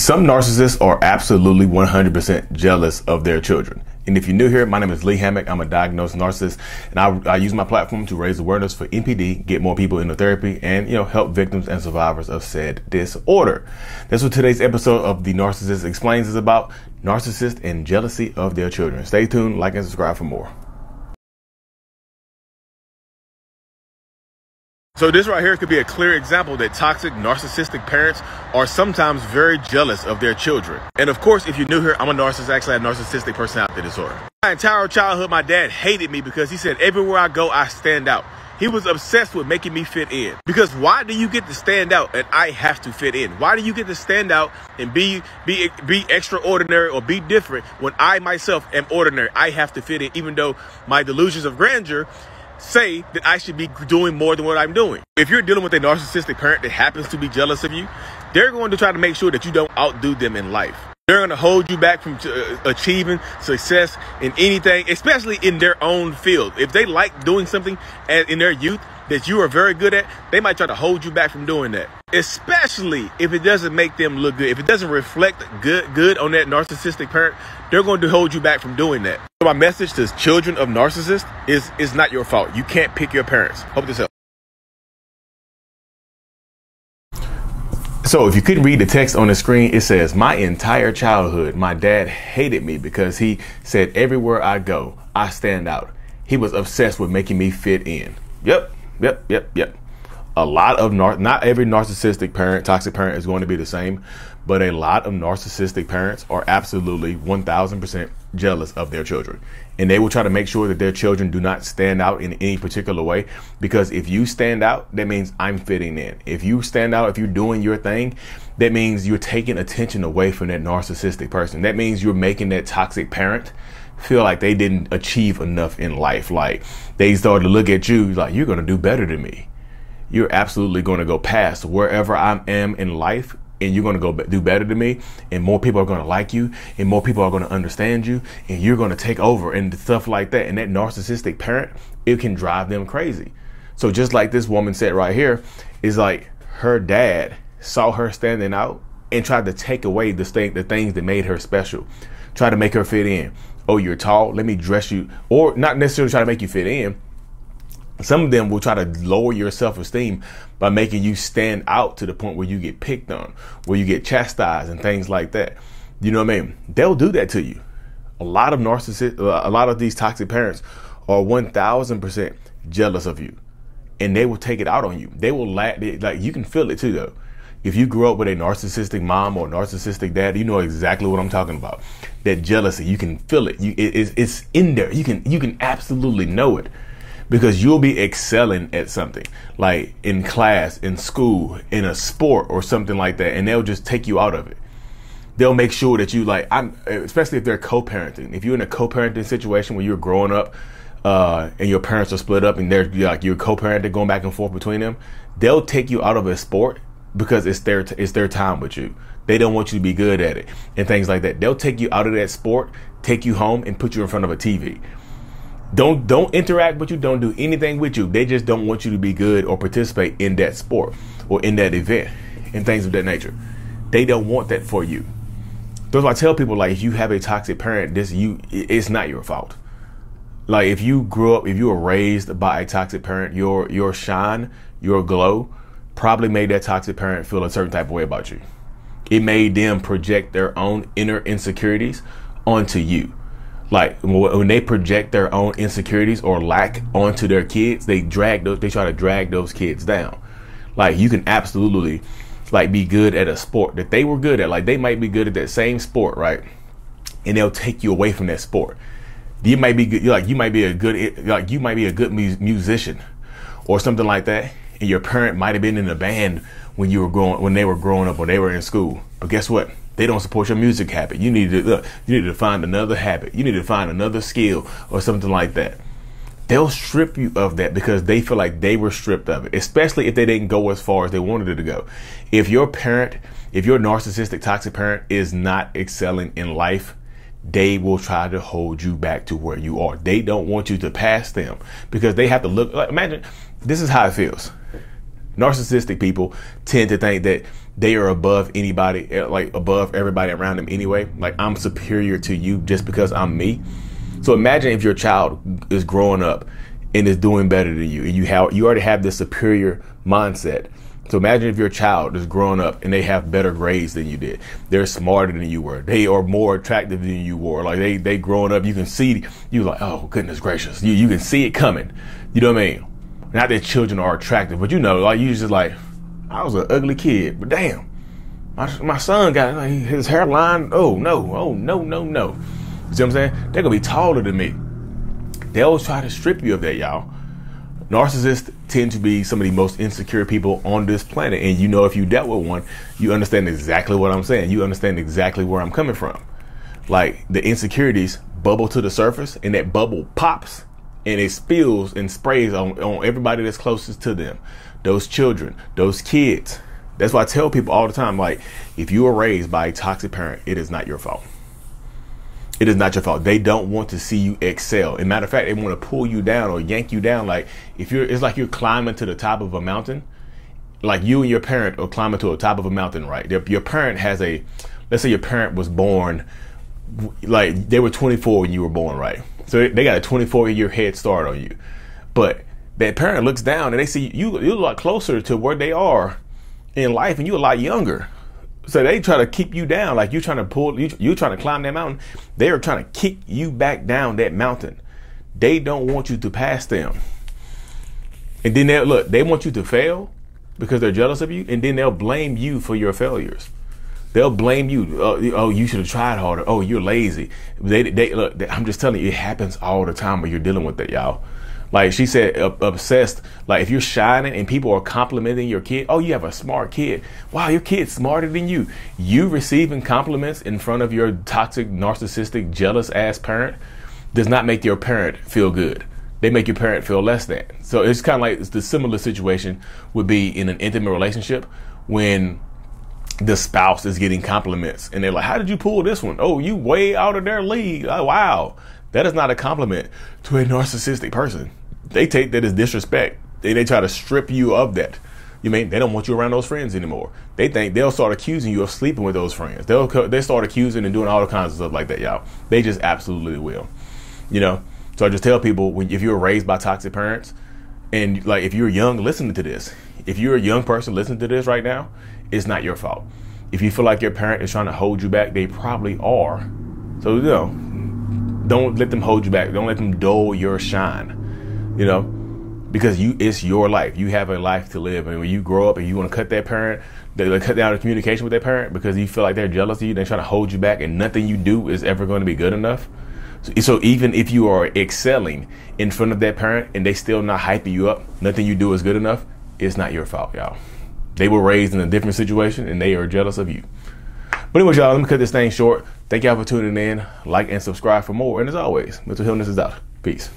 Some narcissists are absolutely 100% jealous of their children. And if you're new here, my name is Lee Hammock. I'm a diagnosed narcissist, and I use my platform to raise awareness for NPD, get more people into therapy, and help victims and survivors of said disorder. That's what today's episode of The Narcissist Explains is about: narcissists and jealousy of their children. Stay tuned, like and subscribe for more. So this right here could be a clear example that toxic narcissistic parents are sometimes very jealous of their children. And of course, if you're new here, I'm a narcissist, actually a narcissistic personality disorder. My entire childhood, my dad hated me because he said everywhere I go, I stand out. He was obsessed with making me fit in. Because why do you get to stand out and I have to fit in? Why do you get to stand out and be extraordinary or be different when I myself am ordinary? I have to fit in, even though my delusions of grandeur say that I should be doing more than what I'm doing. If you're dealing with a narcissistic parent that happens to be jealous of you, they're going to try to make sure that you don't outdo them in life. They're going to hold you back from achieving success in anything, especially in their own field. If they like doing something in their youth that you are very good at, they might try to hold you back from doing that, especially if it doesn't make them look good. If it doesn't reflect good on that narcissistic parent, they're going to hold you back from doing that. So my message to children of narcissists is it's not your fault. You can't pick your parents. Hope this helps. So if you couldn't read the text on the screen, it says, my entire childhood, my dad hated me because he said everywhere I go, I stand out. He was obsessed with making me fit in. Yep. A lot of not every narcissistic parent, toxic parent is going to be the same, but a lot of narcissistic parents are absolutely 1000% jealous of their children. And they will try to make sure that their children do not stand out in any particular way, because if you stand out, that means I'm fitting in. If you stand out, if you're doing your thing, that means you're taking attention away from that narcissistic person. That means you're making that toxic parent feel like they didn't achieve enough in life. Like they start to look at you like, you're going to do better than me. You're absolutely going to go past wherever I am in life, and you're going to go do better than me, and more people are going to like you, and more people are going to understand you, and you're going to take over and stuff like that. And that narcissistic parent, it can drive them crazy. So just like this woman said right here, is like her dad saw her standing out and tried to take away the things that made her special, try to make her fit in. Oh, you're tall, let me dress you, or not necessarily try to make you fit in. Some of them will try to lower your self-esteem by making you stand out to the point where you get picked on, where you get chastised and things like that. You know what I mean? They'll do that to you. A lot of these toxic parents are 1000% jealous of you, and they will take it out on you. They will like you can feel it too, though. If you grew up with a narcissistic mom or narcissistic dad, you know exactly what I'm talking about. That jealousy, you can feel it. It's in there. You can absolutely know it. Because you'll be excelling at something, like in class, in school, in a sport or something like that, and they'll just take you out of it. They'll make sure that you especially if they're co-parenting. If you're in a co-parenting situation where you're growing up and your parents are split up and you're co-parenting, going back and forth between them, they'll take you out of a sport because it's their time with you. They don't want you to be good at it and things like that. They'll take you out of that sport, take you home, and put you in front of a TV. Don't interact with you, don't do anything with you. They just don't want you to be good or participate in that sport or in that event and things of that nature. They don't want that for you. That's why I tell people, like, if you have a toxic parent, it's not your fault. Like, if you were raised by a toxic parent, your shine, your glow probably made that toxic parent feel a certain type of way about you. It made them project their own inner insecurities onto you. Like when they project their own insecurities or lack onto their kids, they try to drag those kids down. Like, you can absolutely be good at a sport that they were good at. Like, they might be good at that same sport, right? And they'll take you away from that sport. You might be good, you might be a good musician or something like that. And your parent might have been in a band when they were growing up or they were in school. But guess what? They don't support your music habit. You need to find another habit. You need to find another skill or something like that. They'll strip you of that because they feel like they were stripped of it, especially if they didn't go as far as they wanted it to go. If your narcissistic toxic parent is not excelling in life, they will try to hold you back to where you are. They don't want you to pass them because they have to look. Imagine, this is how it feels. Narcissistic people tend to think that they are above anybody, like above everybody around them anyway. Like, I'm superior to you just because I'm me. So imagine if your child is growing up and is doing better than you, and you already have this superior mindset. So imagine if your child is growing up and they have better grades than you did. They're smarter than you were. They are more attractive than you were. Like they growing up, you can see, you like, oh goodness gracious. You can see it coming. You know what I mean? Not that children are attractive, but like you just like, I was an ugly kid, but damn, my son got like, his hairline. Oh no. You see what I'm saying? They're gonna be taller than me. They always try to strip you of that, y'all. Narcissists tend to be some of the most insecure people on this planet. And you know, if you dealt with one, you understand exactly what I'm saying. You understand exactly where I'm coming from. Like, the insecurities bubble to the surface, and that bubble pops and it spills and sprays on everybody that's closest to them. Those children, those kids. That's why I tell people all the time, like, if you were raised by a toxic parent, it is not your fault. It is not your fault. They don't want to see you excel. As a matter of fact, they want to pull you down or yank you down. Like, it's like you're climbing to the top of a mountain. Like, you and your parent are climbing to the top of a mountain, right? Your parent has let's say your parent was born, like they were 24 when you were born, right? So they got a 24-year head start on you. But that parent looks down and they see you're a lot closer to where they are in life, and you're a lot younger. So they try to keep you down, like you're trying to climb that mountain. They are trying to kick you back down that mountain. They don't want you to pass them. And then they want you to fail because they're jealous of you, and then they'll blame you for your failures. They'll blame you. Oh, you should have tried harder. Oh, you're lazy. I'm just telling you, it happens all the time when you're dealing with that, y'all. Like she said, obsessed. Like, if you're shining and people are complimenting your kid, oh, you have a smart kid. Wow, your kid's smarter than you. You receiving compliments in front of your toxic, narcissistic, jealous ass parent does not make your parent feel good. They make your parent feel less than. So it's kind of like the similar situation would be in an intimate relationship when the spouse is getting compliments and they're like, how did you pull this one? Oh, you way out of their league. Oh, wow. That is not a compliment to a narcissistic person. They take that as disrespect. They try to strip you of that. You mean they don't want you around those friends anymore. They think they'll start accusing you of sleeping with those friends. They start accusing and doing all kinds of stuff like that, y'all. They just absolutely will. You know. So I just tell people, if you were raised by toxic parents, and like if you're young listening to this, if you're a young person listening to this right now, it's not your fault. If you feel like your parent is trying to hold you back, they probably are. So don't let them hold you back. Don't let them dull your shine, because it's your life. You have a life to live. And when you grow up and you want to cut that parent, they cut down the communication with that parent because you feel like they're jealous of you. They're trying to hold you back, and nothing you do is ever going to be good enough. So even if you are excelling in front of that parent and they still not hyping you up, nothing you do is good enough, it's not your fault, y'all. They were raised in a different situation and they are jealous of you. But anyways, y'all, let me cut this thing short. Thank y'all for tuning in. Like and subscribe for more. And as always, mental illness is out. Peace.